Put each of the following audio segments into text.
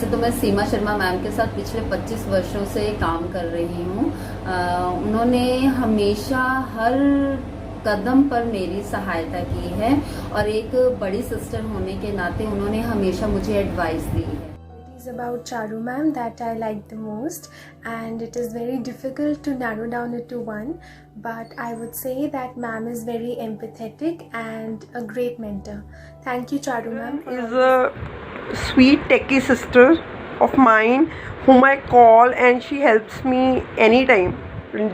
वैसे तो मैं सीमा शर्मा मैम के साथ पिछले 25 वर्षों से काम कर रही हूँ। उन्होंने हमेशा हर कदम पर मेरी सहायता की है और एक बड़ी सिस्टर होने के नाते उन्होंने हमेशा मुझे एडवाइस दी है। It is about Charu ma'am that I like the most, and it is very difficult to narrow down it to one, but I would say that ma'am is very empathetic and a great mentor. Thank you, Charu ma'am. Is a sweet techie sister of mine whom I call, and she helps me anytime,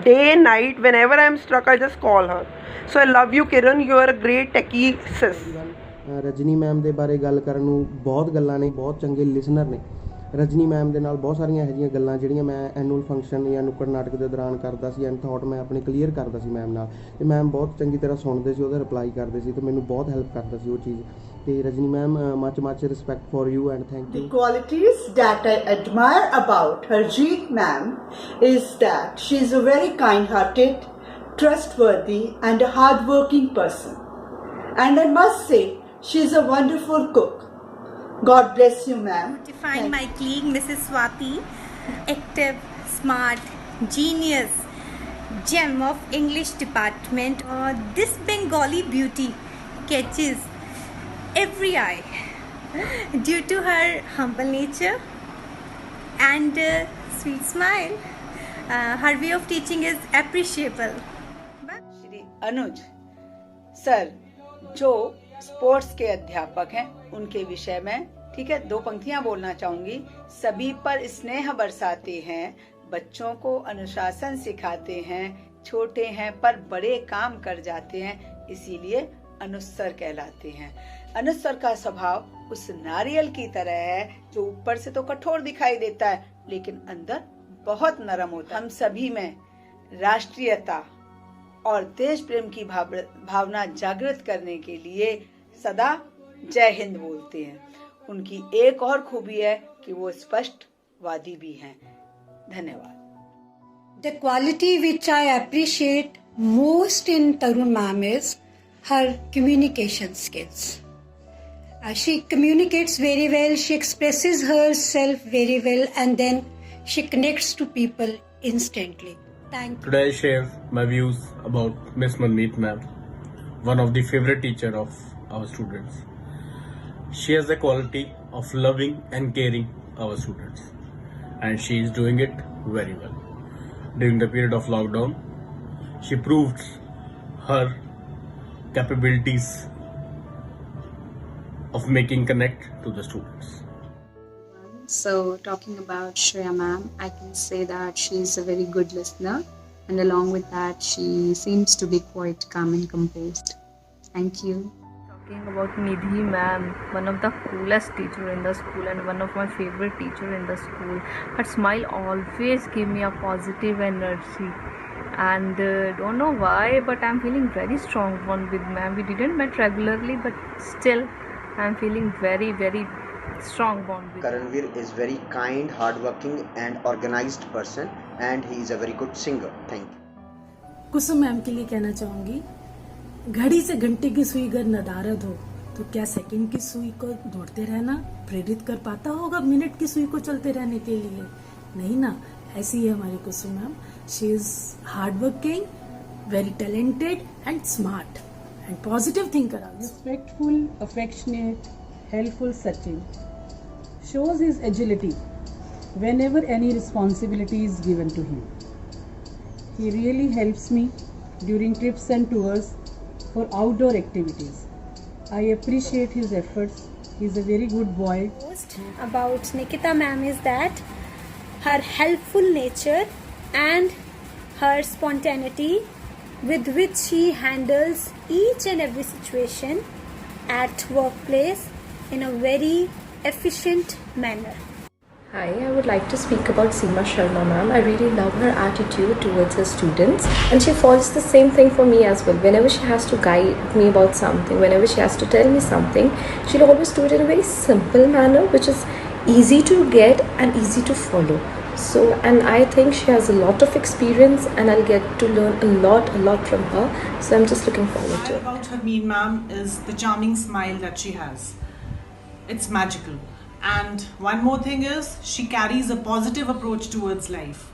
day and night. Whenever I am stuck, I just call her. So I love you, Kiran. You are a great techie sis. Rajni ma'am ਦੇ ਬਾਰੇ ਗੱਲ ਕਰਨ ਨੂੰ ਬਹੁਤ ਗੱਲਾਂ ਨੇ, ਬਹੁਤ ਚੰਗੇ ਲਿਸਨਰ ਨੇ। ਰਜਨੀ ਮੈਮ ਦੇ ਨਾਲ ਬਹੁਤ ਸਾਰੀਆਂ ਇਹੋ ਜਿਹੀਆਂ ਗੱਲਾਂ ਜਿਹੜੀਆਂ ਮੈਂ ਐਨੂਅਲ ਫੰਕਸ਼ਨ ਜਾਂ ਨੁੱਕੜ ਨਾਟਕ ਦੇ ਦੌਰਾਨ ਕਰਦਾ ਸੀ ਐਂਡ ਥਾਟ ਮੈਂ ਆਪਣੇ ਕਲੀਅਰ ਕਰਦਾ ਸੀ ਮੈਮ ਨਾਲ, ਤੇ ਮੈਮ ਬਹੁਤ ਚੰਗੀ ਤਰ੍ਹਾਂ ਸੁਣਦੇ ਸੀ, ਉਹਦਾ ਰਿਪਲਾਈ ਕਰਦੇ ਸੀ, ਤੇ ਮੈਨੂੰ ਬਹੁਤ ਹੈਲਪ ਕਰਦਾ ਸੀ ਉਹ ਚੀਜ਼। ਤੇ Rajni ma'am, much respect for you and thank you. The qualities that I admire about Harjeet ma'am is that she is a very kind-hearted, trustworthy and a hard-working person. And I must say, she is a wonderful cook. God bless you, ma'am. Define my colleague, Mrs. Swati, active, smart, genius, gem of English department. This Bengali beauty catches every eye due to her humble nature and sweet smile. Her way of teaching is appreciable. Shri Anuj sir जो sports के अध्यापक हैं, उनके विषय में ठीक है 2 पंक्तियां बोलना चाहूंगी। सभी पर स्नेह बरसाते हैं, बच्चों को अनुशासन सिखाते हैं, छोटे हैं पर बड़े काम कर जाते हैं, इसीलिए अनुज सर कहलाते हैं। अनुज सर का स्वभाव उस नारियल की तरह है जो ऊपर से तो कठोर दिखाई देता है लेकिन अंदर बहुत नरम होता है। हम सभी में राष्ट्रीयता और देश प्रेम की भावना जागृत करने के लिए सदा जय हिंद बोलते हैं। उनकी एक और खूबी है कि वो स्पष्टवादी भी हैं। धन्यवाद। The quality which I appreciate most in Tarun ma'am is her communication skills. She communicates very well, she expresses herself very well, and then she connects to people instantly. Thank you. Today I share my views about Miss Manmeet ma'am, one of the favorite teacher of our students. She has the quality of loving and caring our students, and she is doing it very well. During the period of lockdown, she proved her capabilities of making connect to the students. So talking about Shreya ma'am, I can say that she's a very good listener, and along with that she seems to be quite calm and composed. Thank you. Talking about Nidhi ma'am, one of the coolest teacher in the school and one of my favorite teacher in the school. Her smile always give me a positive energy, and don't know why, but I'm feeling very strong bond with ma'am. We didn't meet regularly, but still I'm feeling very strong bond with Karanveer is very kind, hardworking and organized person, and he is a very good singer. Thank you. Kusum ma'am के लिए कहना चाहूंगी, घड़ी से घंटे की सुई अगर नदारद हो तो क्या सेकंड की सुई को दौड़ते रहना प्रेरित कर पाता होगा मिनट की सुई को चलते रहने के लिए? नहीं ना। ऐसी है हमारी Kusum ma'am. She is hard working, very talented and smart and positive thinker. Respectful, affectionate, helpful Sachin shows his agility whenever any responsibility is given to him. He really helps me during trips and tours for outdoor activities. I appreciate his efforts. He is a very good boy. Most about Nikita ma'am is that her helpful nature and her spontaneity with which she handles each and every situation at workplace in a very efficient manner. Hi, I would like to speak about Seema Sharma ma'am. I really love her attitude towards her students, and she follows the same thing for me as well. Whenever she has to guide me about something, whenever she has to tell me something, she'll always do it in a very simple manner, which is easy to get and easy to follow. So, and I think she has a lot of experience, and I'll get to learn a lot from her. So I'm just looking forward to it. About Harmeet ma'am is the charming smile that she has. It's magical. And one more thing is, she carries a positive approach towards life.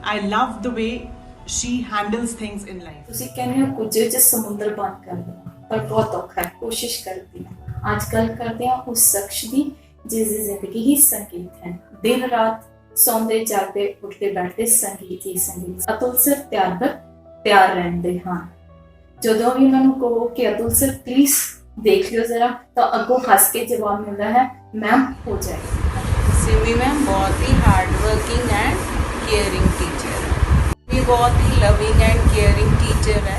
I love the way she handles things in life. ਤੁਸੀਂ ਕਹਿੰਦੇ ਹੋ ਕੁਝ ਚ ਸਮੁੰਦਰ ਬੰਦ ਕਰ ਦੇਣਾ, ਪਰ ਬਹੁਤ ਔਖਾ ਹੈ। ਕੋਸ਼ਿਸ਼ ਕਰਦੀ ਹਾਂ। ਅੱਜ ਕੱਲ੍ਹ ਕਰਦੇ ਹਾਂ ਉਸ ਸ਼ਖਸ ਦੀ ਜਿਸ ਦੀ ਜ਼ਿੰਦਗੀ ਹੀ ਸੰਗੀਤ ਹੈ। ਦਿਨ ਰਾਤ ਸੌਂਦੇ ਜਾਗਦੇ ਉੱਠਦੇ ਬੈਠਦੇ ਸੰਗੀਤ ਹੀ ਸੰਗੀਤ। ਅਤੁਲ ਸਰ ਤਿਆਰ ਰਹਿੰਦੇ ਹਨ। ਜਦੋਂ ਵੀ ਉਹਨਾਂ ਨੂੰ ਕਹੋ ਕਿ ਅਤੁਲ ਸਰ ਪਲੀਜ਼ ਦੇਖ ਲਿਓ ਜ਼ਰਾ, ਤਾਂ ਅੱਗੋਂ ਹੱਸ ਕੇ ਜਵਾਬ ਮਿਲਦਾ ਹੈ, ਮੈਮ ਹੋ ਜਾਏਗਾ। सिमी मैम बहुत ही hard working and caring teacher है। ये बहुत ही लविंग एंड केयरिंग टीचर है।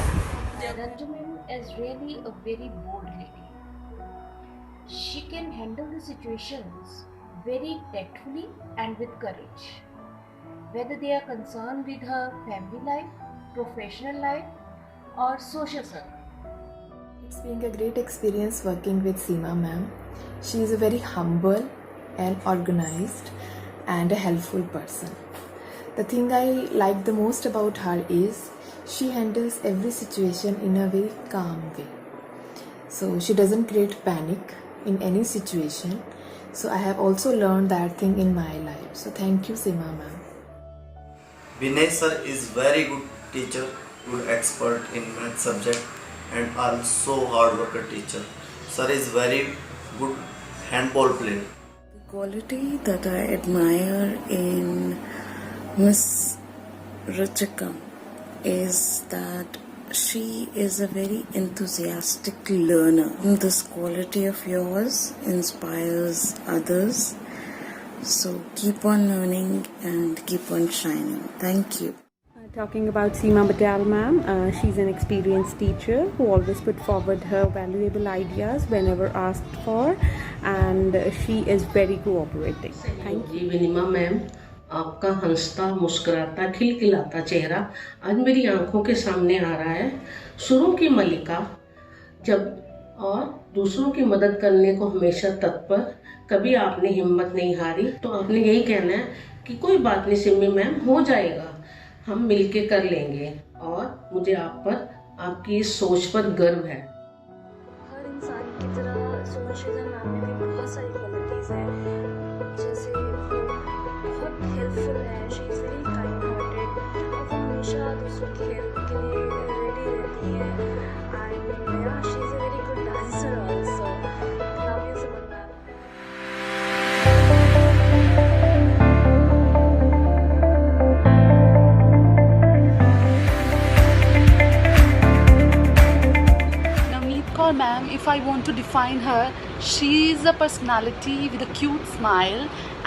Ranju ma'am is really a very bold lady. She can handle the situations very tactfully and with courage, whether they are concerned with her family life, professional life or social circle. It's been a great experience working with Seema ma'am. She is a very humble and organized and a helpful person. The thing I like the most about her is she handles every situation in a very calm way. So she doesn't create panic in any situation. So I have also learned that thing in my life. So thank you, Seema ma'am. Vinay sir is very good teacher, good expert in math subject and also hard worker teacher. Sir is very good handball player. The quality that I admire in Miss Ruchika is that she is a very enthusiastic learner. This quality of yours inspires others. So keep on learning and keep on shining. Thank you. Talking about Seema Patel ma'am, she's an experienced teacher who always put forward her valuable ideas whenever asked for, and she is very cooperating. Thank you. Vinima ma'am, आपका हंसता मुस्कुराता खिलखिलाता चेहरा आज मेरी आंखों के सामने आ रहा है। सुरों की मलिका जब और दूसरों की मदद करने को हमेशा तत्पर, कभी आपने हिम्मत नहीं हारी। तो आपने यही कहना है कि कोई बात नहीं सिमी मैम, हो जाएगा, हम मिलके कर लेंगे। और मुझे आप पर, आपकी इस सोच पर गर्व है। हर इंसान की तरह सुमन मैम में भी बहुत सारी क्वालिटीज़ हैं, जैसे वो बहुत हेल्पफुल है, she is very kind hearted और वो हमेशा दूसरों की हेल्प के लिए रेडी रहती है। एंड या she is a very good dancer also. Love you Suman ma'am. Ma'am, if I want to define her, she is a personality with a cute smile,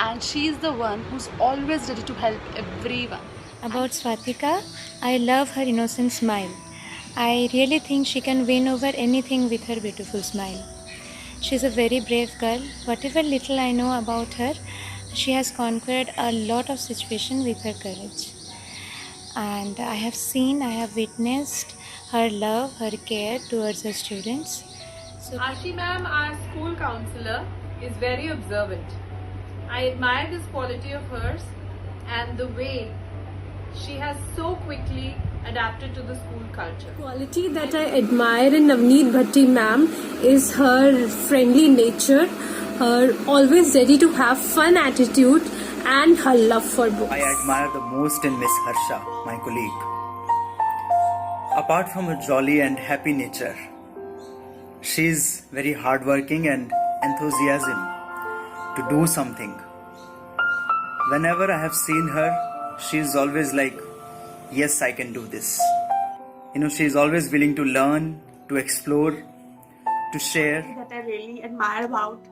and she is the one who's always ready to help everyone. About Swatika, I love her innocent smile. I really think she can win over anything with her beautiful smile. She's a very brave girl. Whatever little I know about her, she has conquered a lot of situations with her courage. And I have witnessed her love, her care towards her students. So Ashi ma'am, our school counselor, is very observant. I admire this quality of hers and the way she has so quickly adapted to the school culture. Quality that I admire in Navneet Bhatti ma'am is her friendly nature, her always ready to have fun attitude, and her love for books. I admire the most in Miss Harsha, my colleague. Apart from her jolly and happy nature, she is very hardworking and enthusiasm to do something. Whenever I have seen her, she is always like, yes, I can do this. You know, she is always willing to learn, to explore, to share. That I really admire about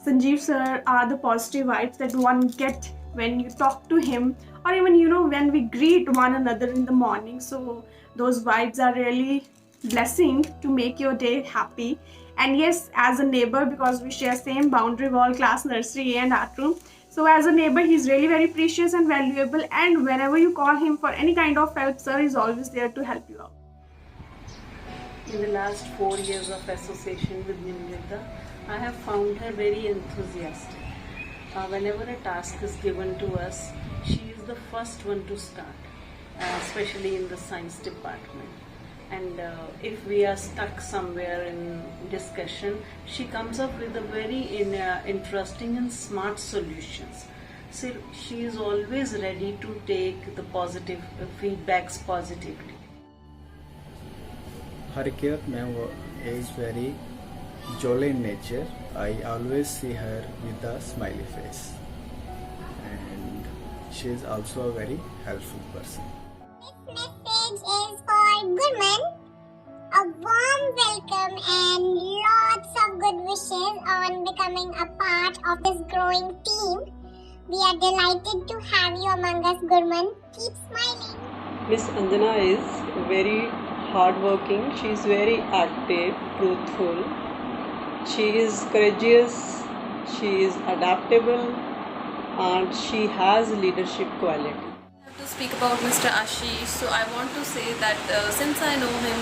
Sanjeev sir are the positive vibes that one get when you talk to him, or even when we greet one another in the morning. So those vibes are really blessing to make your day happy. And yes, as a neighbor, because we share same boundary wall, class, nursery and art room, so as a neighbor he's really very precious and valuable, and whenever you call him for any kind of help, sir is always there to help you out. In the last 4 years of association with Nimrita, I have found her very enthusiastic. Whenever a task is given to us, she is the first one to start, especially in the science department. and if we are stuck somewhere in discussion, she comes up with a very interesting and smart solutions. So she is always ready to take the positive feedbacks positively. Harikiyat ma'am is very jolly in nature. I always see her with a smiley face, and she is also a very helpful person. This message is for Gurman. A warm welcome and lots of good wishes on becoming a part of this growing team. We are delighted to have you among us, Gurman. Keep smiling. Miss Anjana is very hardworking. She is very active, truthful. She is courageous. She is adaptable, and she has leadership quality. To speak about Mr. Ashish, so I want to say that since I know him,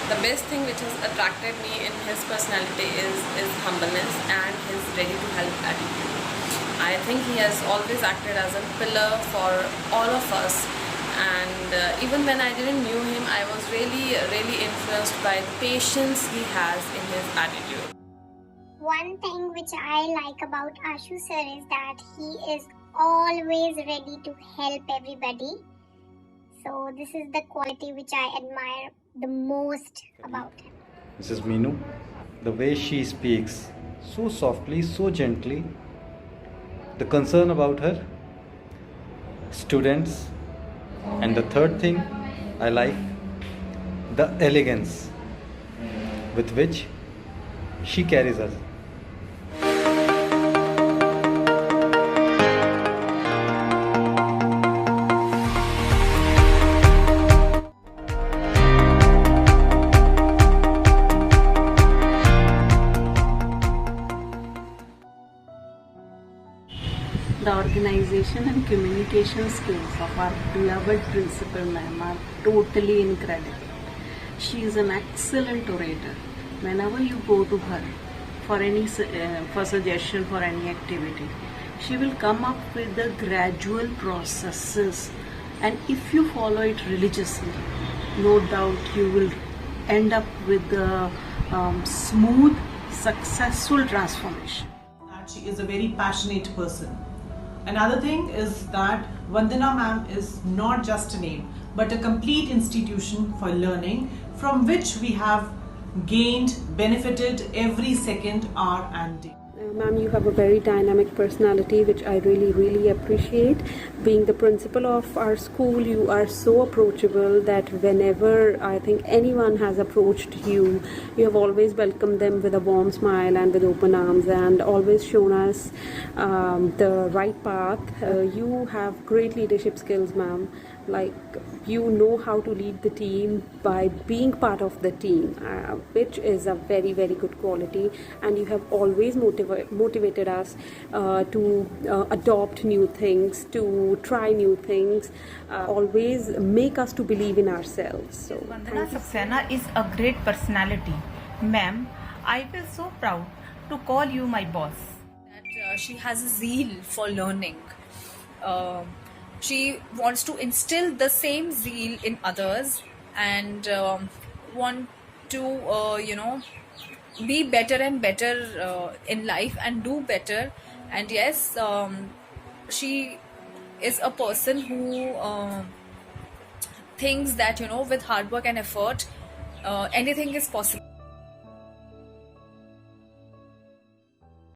the best thing which has attracted me in his personality is his humbleness and his ready to help attitude. I think he has always acted as a pillar for all of us, and even when I didn't knew him, I was really influenced by the patience he has in his attitude. One thing which I like about Ashu sir is that he is always ready to help everybody. So this is the quality which I admire the most about him. Mrs. Meenu, the way she speaks so softly, so gently, the concern about her students, and the third thing I like, the elegance with which she carries us. The organization and communication skills of our beloved principal ma'am are totally incredible. She is an excellent orator. Whenever you go to her for suggestion for any activity, she will come up with the gradual processes, and if you follow it religiously, no doubt you will end up with the smooth, successful transformation. That she is a very passionate person. Another thing is that Vandana ma'am is not just a name, but a complete institution for learning, from which we have gained, benefited every second, hour and day. Ma'am, you have a very dynamic personality, which I really appreciate. Being the principal of our school, you are so approachable that whenever I think anyone has approached you, you have always welcomed them with a warm smile and with open arms, and always shown us the right path. You have great leadership skills, ma'am. Like, you know how to lead the team by being part of the team, which is a very good quality, and you have always motivated us to adopt new things, to try new things, always make us to believe in ourselves. So Vandana Saxena is a great personality. Ma'am, I feel so proud to call you my boss. That she has a zeal for learning. She wants to instill the same zeal in others, and want to be better and better in life and do better. And yes, she is a person who thinks that with hard work and effort anything is possible.